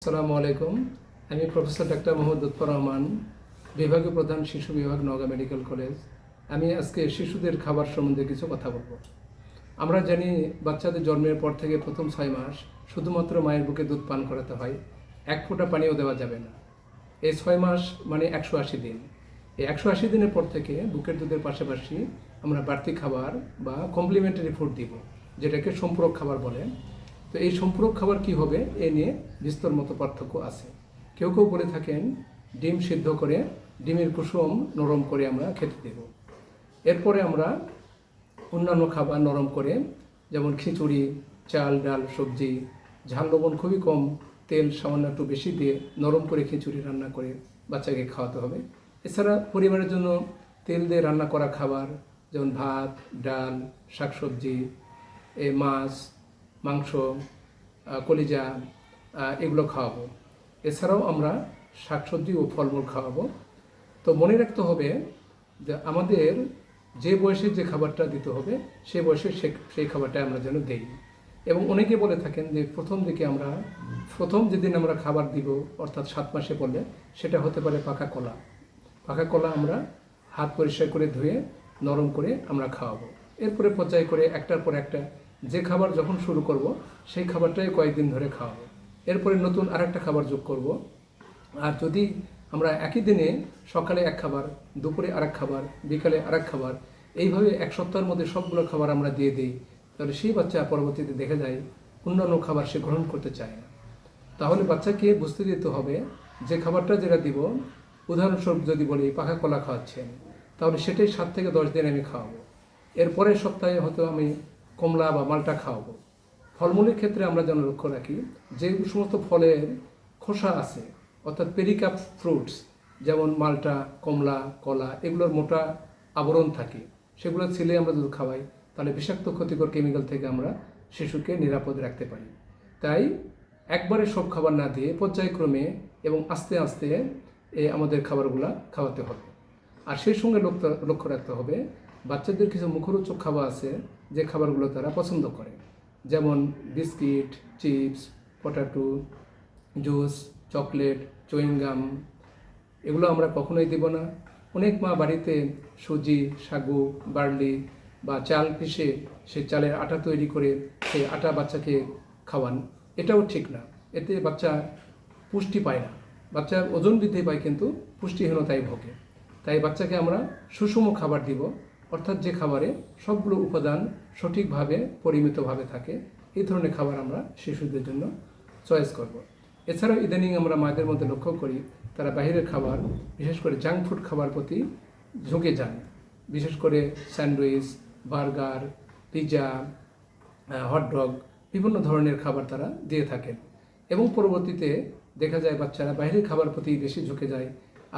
আসসালামু আলাইকুম। আমি প্রফেসর ডাক্তার মোহাম্মদ লুৎফর রহমান, বিভাগীয় প্রধান শিশু বিভাগ, নওগাঁ মেডিকেল কলেজ। আমি আজকে শিশুদের খাবার সম্বন্ধে কিছু কথা বলবো। আমরা জানি বাচ্চাদের জন্মের পর থেকে প্রথম 6 মাস শুধুমাত্র মায়ের বুকে দুধ পান করাতে হয়, এক ফোঁটা পানিও দেওয়া যাবে না। এই 6 মাস মানে 180 দিন। এই 180 দিনের পর থেকে বুকের দুধের পাশাপাশি আমরা বাড়তি খাবার বা কমপ্লিমেন্টারি ফুড দিব, যেটাকে সম্পূরক খাবার বলে। তো এই সম্পূরক খাবার কি হবে এ নিয়ে বিস্তর মতো পার্থক্য আছে। কেউ কেউ বলে থাকেন ডিম সিদ্ধ করে ডিমের কুসুম নরম করে আমরা খেতে দেব। এরপরে আমরা অন্যান্য খাবার নরম করে, যেমন খিচুড়ি, চাল, ডাল, সবজি, ঝাল লবণ খুবই কম, তেল সামান্য একটু বেশি দিয়ে নরম করে খিচুড়ি রান্না করে বাচ্চাকে খাওয়াতে হবে। এছাড়া পরিবারের জন্য তেল দিয়ে রান্না করা খাবার, যেমন ভাত, ডাল, শাকসবজি, মাছ, মাংস, কলিজা, এগুলো খাওয়াবো। এছাড়াও আমরা শাকসবজি ও ফলমূল খাওয়াবো। তো মনে রাখতে হবে যে আমাদের যে বয়সে যে খাবারটা দিতে হবে সেই বয়সে সেই খাবারটা আমরা যেন দেই। এবং অনেকে বলে থাকেন যে প্রথম যেদিন আমরা খাবার দিব, অর্থাৎ 7 মাসে পড়লে, সেটা হতে পারে পাকা কলা। পাকা কলা আমরা হাত পরিষ্কার করে ধুয়ে নরম করে আমরা খাওয়াবো। এরপরে পর্যায় করে একটার পর একটা যে খাবার যখন শুরু করব সেই খাবারটাই কয়েকদিন ধরে খাওয়াবো। এরপরে নতুন আরেকটা খাবার যোগ করব। আর যদি আমরা একই দিনে সকালে এক খাবার, দুপুরে আরেক খাবার, বিকালে আরেক খাবার, এইভাবে এক সপ্তাহের মধ্যে সবগুলো খাবার আমরা দিয়ে দিই, তাহলে সেই বাচ্চা পরবর্তীতে দেখা যায় অন্যান্য খাবার সে গ্রহণ করতে চায় না। তাহলে বাচ্চাকে বুঝতে দিতে হবে যে খাবারটা যেটা দিব, উদাহরণস্বরূপ যদি বলি পাকা কলা খাওয়াচ্ছেন, তাহলে সেটাই 7 থেকে 10 দিন আমি খাওয়াবো। এরপরের সপ্তাহে হয়তো আমি কমলা বা মালটা খাওয়াবো। ফলমূলের ক্ষেত্রে আমরা যেন লক্ষ্য রাখি যে সমস্ত ফলের খোসা আছে, অর্থাৎ পেরিকাপ ফ্রুটস, যেমন মালটা, কমলা, কলা, এগুলোর মোটা আবরণ থাকে, সেগুলো ছিলে আমরা যদি খাওয়াই তাহলে বিষাক্ত ক্ষতিকর কেমিক্যাল থেকে আমরা শিশুকে নিরাপদ রাখতে পারি। তাই একবারে সব খাবার না দিয়ে পর্যায়ক্রমে এবং আস্তে আস্তে আমাদের খাবারগুলা খাওয়াতে হবে। আর সেই সঙ্গে লক্ষ্য রাখতে হবে বাচ্চাদের কিছু মুখরোচক খাবার আছে যে খাবারগুলো তারা পছন্দ করে, যেমন biscuit, chips, potato, juice, chocolate, chewing gum, এগুলো আমরা কখনোই দেব না। অনেক মা বাড়িতে সুজি, সাগু, বার্লি বা চাল পিষে সেই চালের আটা তৈরি করে সেই আটা বাচ্চাকে খাওয়ান, এটাও ঠিক না। এতে বাচ্চা পুষ্টি পায় না, বাচ্চার ওজন বৃদ্ধি পায় কিন্তু পুষ্টিহীনতায় ভোগে। তাই বাচ্চাকে আমরা সুষম খাবার দিব, অর্থাৎ যে খাবারে সবগুলো উপাদান সঠিকভাবে পরিমিতভাবে থাকে, এই ধরনের খাবার আমরা শিশুদের জন্য চয়েস করব। এছাড়াও ইদানিং আমরা মায়েদের মধ্যে লক্ষ্য করি তারা বাইরের খাবার, বিশেষ করে জাঙ্ক ফুড খাবার প্রতি ঝুঁকে যান। বিশেষ করে স্যান্ডউইচ, বার্গার, পিৎজা, হটডগ, বিভিন্ন ধরনের খাবার তারা দিয়ে থাকেন এবং পরবর্তীতে দেখা যায় বাচ্চারা বাইরের খাবার প্রতি বেশি ঝুঁকে যায়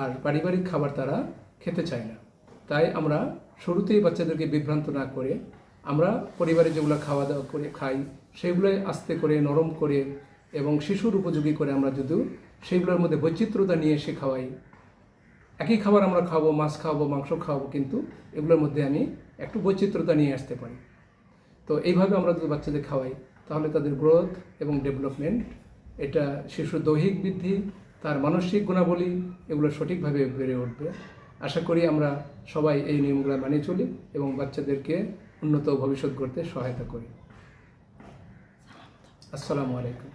আর পারিবারিক খাবার তারা খেতে চায় না। তাই আমরা শুরুতেই বাচ্চাদেরকে বিভ্রান্ত না করে আমরা পরিবারে যেগুলো খাওয়া দাওয়া করে খাই সেগুলোই আস্তে করে নরম করে এবং শিশুর উপযোগী করে আমরা যদি সেইগুলোর মধ্যে বৈচিত্র্যতা নিয়ে এসে খাওয়াই। একই খাবার আমরা খাওয়াবো, মাছ খাওয়াবো, মাংস খাওয়াবো, কিন্তু এগুলোর মধ্যে আমি একটু বৈচিত্র্যতা নিয়ে আসতে পারি। তো এইভাবে আমরা যদি বাচ্চাদের খাওয়াই তাহলে তাদের গ্রোথ এবং ডেভেলপমেন্ট, এটা শিশুর দৈহিক বৃদ্ধি, তার মানসিক গুণাবলী, এগুলো সঠিকভাবে বেড়ে উঠবে। আশা করি আমরা সবাই এই নিয়মগুলো মানিয়ে চলি এবং বাচ্চাদেরকে উন্নত ভবিষ্যৎ গড়তে সহায়তা করি। আসসালামু আলাইকুম।